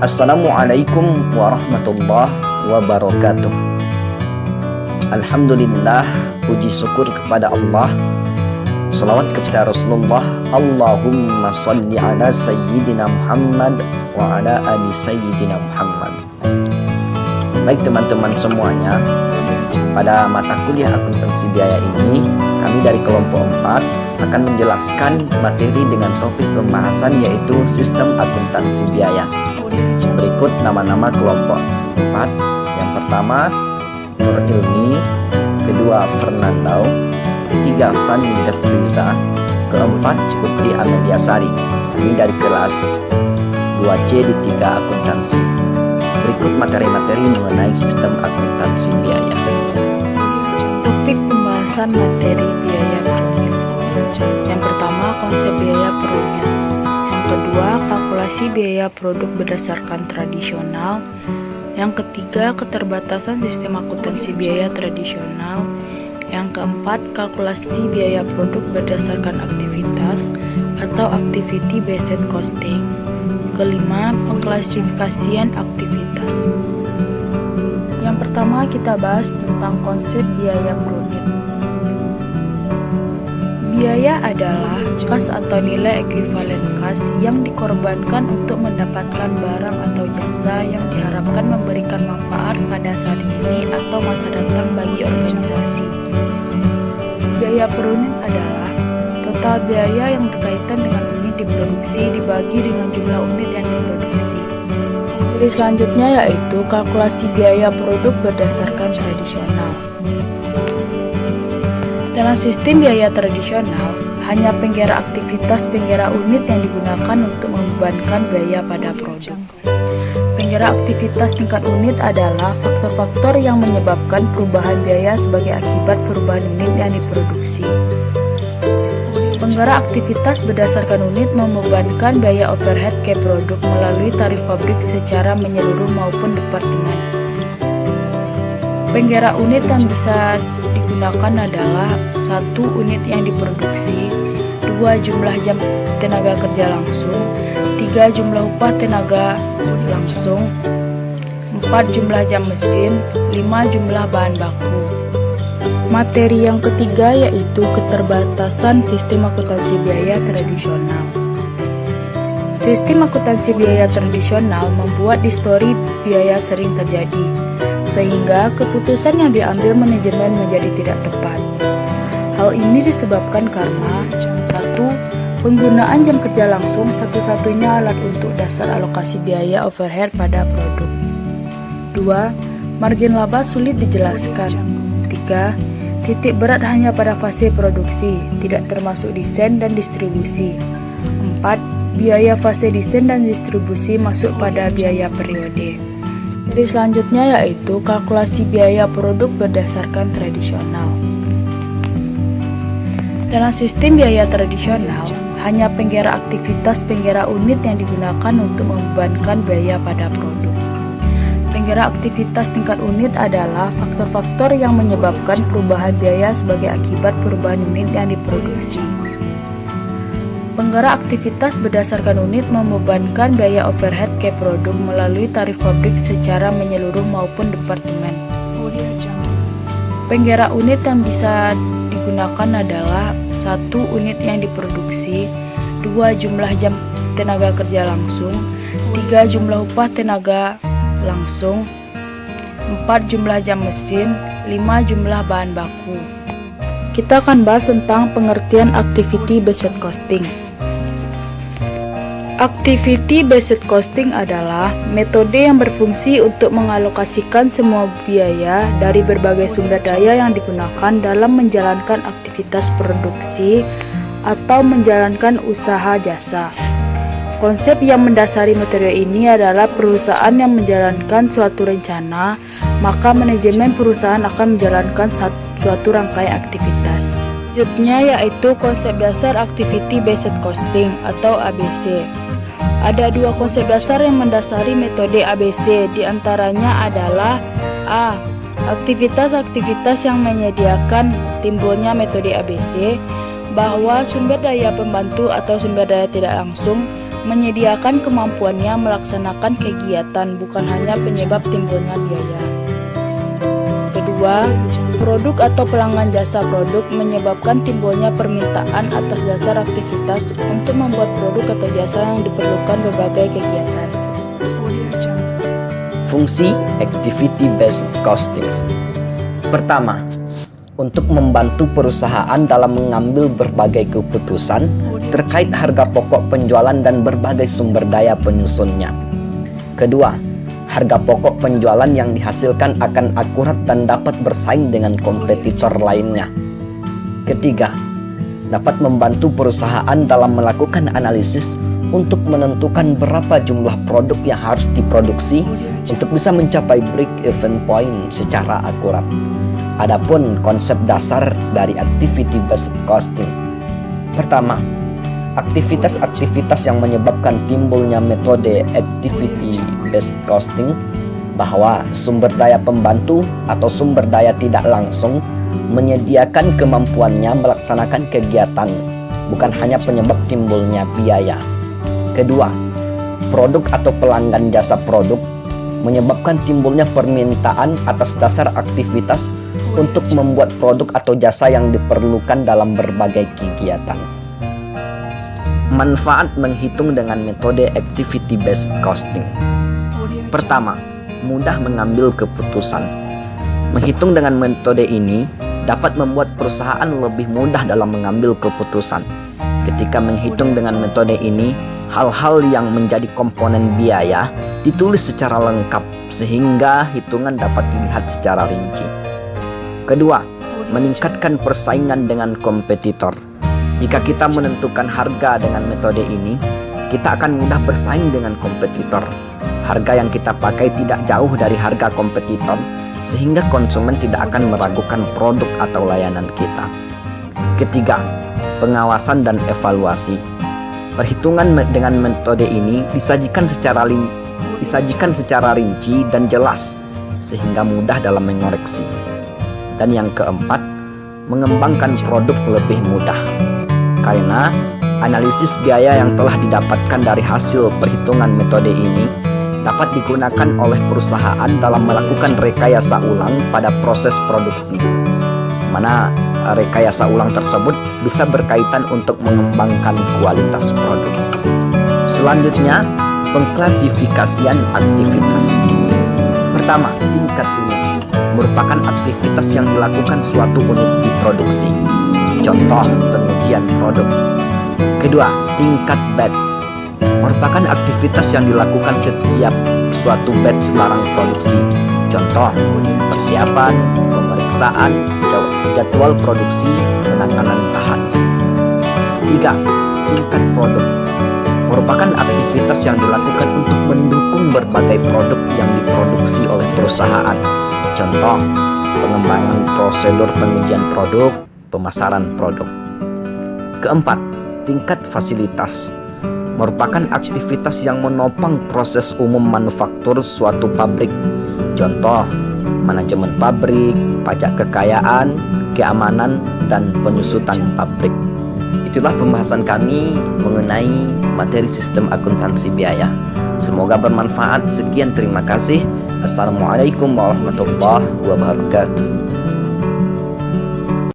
Assalamualaikum warahmatullahi wabarakatuh. Alhamdulillah, puji syukur kepada Allah, salawat kepada Rasulullah. Allahumma salli ala Sayyidina Muhammad wa ala ali Sayyidina Muhammad. Baik teman-teman semuanya, pada mata kuliah akuntansi biaya ini, kami dari kelompok 4 akan menjelaskan materi dengan topik pembahasan yaitu sistem akuntansi biaya. Berikut nama-nama kelompok 4. Yang pertama, Nur Ilmi. Kedua, Fernando. Ketiga, Fanny Defriza. Keempat, Putri Amelia Sari. Kami dari kelas 2C di 3 akuntansi. Berikut materi-materi mengenai sistem akuntansi biaya. Topik pembahasan materi biaya per unit. Yang pertama, konsep biaya per unit. Yang kedua, kalkulasi biaya produk berdasarkan tradisional. Yang ketiga, keterbatasan sistem akuntansi biaya tradisional. Yang keempat, kalkulasi biaya produk berdasarkan aktivitas atau activity based costing. Kelima, pengklasifikasian aktivitas. Yang pertama, kita bahas tentang konsep biaya per unit. Biaya adalah kas atau nilai ekuivalen kas yang dikorbankan untuk mendapatkan barang atau jasa yang diharapkan memberikan manfaat pada saat ini atau masa datang bagi organisasi. Biaya per unit adalah total biaya yang berkaitan dengan unit diproduksi dibagi dengan jumlah unit yang diproduksi. Jadi selanjutnya yaitu kalkulasi biaya produk berdasarkan tradisional. Dalam sistem biaya tradisional, hanya penggerak aktivitas penggerak unit yang digunakan untuk membebankan biaya pada produk. Penggerak aktivitas tingkat unit adalah faktor-faktor yang menyebabkan perubahan biaya sebagai akibat perubahan unit yang diproduksi. Penggerak aktivitas berdasarkan unit membebankan biaya overhead ke produk melalui tarif pabrik secara menyeluruh maupun departemen. Penggerak unit yang bisa digunakan adalah 1. Unit yang diproduksi, 2. Jumlah jam tenaga kerja langsung, 3. Jumlah upah tenaga langsung, 4. Jumlah jam mesin, 5. Jumlah bahan baku. Materi yang ketiga yaitu keterbatasan sistem akuntansi biaya tradisional. Sistem akuntansi biaya tradisional membuat distori biaya sering terjadi, sehingga keputusan yang diambil manajemen menjadi tidak tepat. Hal ini disebabkan karena 1. Penggunaan jam kerja langsung satu-satunya alat untuk dasar alokasi biaya overhead pada produk. 2. Margin laba sulit dijelaskan. 3. Titik berat hanya pada fase produksi, tidak termasuk desain dan distribusi. 4. Biaya fase desain dan distribusi masuk pada biaya periode. Jadi selanjutnya yaitu kalkulasi biaya produk berdasarkan tradisional. Dalam sistem biaya tradisional, hanya penggerak aktivitas penggerak unit yang digunakan untuk membebankan biaya pada produk. Penggerak aktivitas tingkat unit adalah faktor-faktor yang menyebabkan perubahan biaya sebagai akibat perubahan unit yang diproduksi. Penggerak aktivitas berdasarkan unit membebankan biaya overhead ke produk melalui tarif pabrik secara menyeluruh maupun departemen. Penggerak unit yang bisa digunakan adalah 1. Unit yang diproduksi, 2. Jumlah jam tenaga kerja langsung, 3. Jumlah upah tenaga langsung, 4. Jumlah jam mesin, 5. Jumlah bahan baku. Kita akan bahas tentang pengertian activity based costing. Activity based costing adalah metode yang berfungsi untuk mengalokasikan semua biaya dari berbagai sumber daya yang digunakan dalam menjalankan aktivitas produksi atau menjalankan usaha jasa. Konsep yang mendasari metode ini adalah perusahaan yang menjalankan suatu rencana, maka manajemen perusahaan akan menjalankan suatu rangkaian aktivitas. Selanjutnya yaitu konsep dasar Activity Based Costing atau ABC. Ada 2 konsep dasar yang mendasari metode ABC, diantaranya adalah A. Aktivitas-aktivitas yang menyediakan timbulnya metode ABC, bahwa sumber daya pembantu atau sumber daya tidak langsung menyediakan kemampuannya melaksanakan kegiatan, bukan hanya penyebab timbulnya biaya. Kedua, produk atau pelanggan jasa produk menyebabkan timbulnya permintaan atas dasar aktivitas untuk membuat produk atau jasa yang diperlukan berbagai kegiatan. Fungsi activity based costing. Pertama, untuk membantu perusahaan dalam mengambil berbagai keputusan terkait harga pokok penjualan dan berbagai sumber daya penyusunnya. Kedua, harga pokok penjualan yang dihasilkan akan akurat dan dapat bersaing dengan kompetitor lainnya. Ketiga, dapat membantu perusahaan dalam melakukan analisis untuk menentukan berapa jumlah produk yang harus diproduksi untuk bisa mencapai break-even point secara akurat. Adapun konsep dasar dari activity based costing. Pertama, aktivitas-aktivitas yang menyebabkan timbulnya metode activity based costing, bahwa sumber daya pembantu atau sumber daya tidak langsung menyediakan kemampuannya melaksanakan kegiatan, bukan hanya penyebab timbulnya biaya. Kedua, produk atau pelanggan jasa produk menyebabkan timbulnya permintaan atas dasar aktivitas untuk membuat produk atau jasa yang diperlukan dalam berbagai kegiatan. Manfaat menghitung dengan metode activity based costing. Pertama, mudah mengambil keputusan. Menghitung dengan metode ini dapat membuat perusahaan lebih mudah dalam mengambil keputusan. Ketika menghitung dengan metode ini, hal-hal yang menjadi komponen biaya ditulis secara lengkap sehingga hitungan dapat dilihat secara rinci. Kedua, meningkatkan persaingan dengan kompetitor. Jika kita menentukan harga dengan metode ini, kita akan mudah bersaing dengan kompetitor. Harga yang kita pakai tidak jauh dari harga kompetitor, sehingga konsumen tidak akan meragukan produk atau layanan kita. Ketiga, pengawasan dan evaluasi. Perhitungan dengan metode ini disajikan secara rinci dan jelas, sehingga mudah dalam mengoreksi. Dan yang keempat, mengembangkan produk lebih mudah. Karena analisis biaya yang telah didapatkan dari hasil perhitungan metode ini dapat digunakan oleh perusahaan dalam melakukan rekayasa ulang pada proses produksi, mana rekayasa ulang tersebut bisa berkaitan untuk mengembangkan kualitas produk. Selanjutnya, pengklasifikasian aktivitas. Pertama, tingkat unit merupakan aktivitas yang dilakukan suatu unit di produksi. Contoh, pengujian produk. Kedua, tingkat batch merupakan aktivitas yang dilakukan setiap suatu batch barang produksi. Contoh, persiapan, pemeriksaan, jadwal produksi, penanganan tahan. Tiga, tingkat produk merupakan aktivitas yang dilakukan untuk mendukung berbagai produk yang diproduksi oleh perusahaan. Contoh, pengembangan prosedur pengujian produk, pemasaran produk. Keempat, tingkat fasilitas merupakan aktivitas yang menopang proses umum manufaktur suatu pabrik. Contoh, manajemen pabrik, pajak kekayaan, keamanan, dan penyusutan pabrik. Itulah pembahasan kami mengenai materi sistem akuntansi biaya. Semoga bermanfaat. Sekian, terima kasih. Assalamualaikum warahmatullahi wabarakatuh.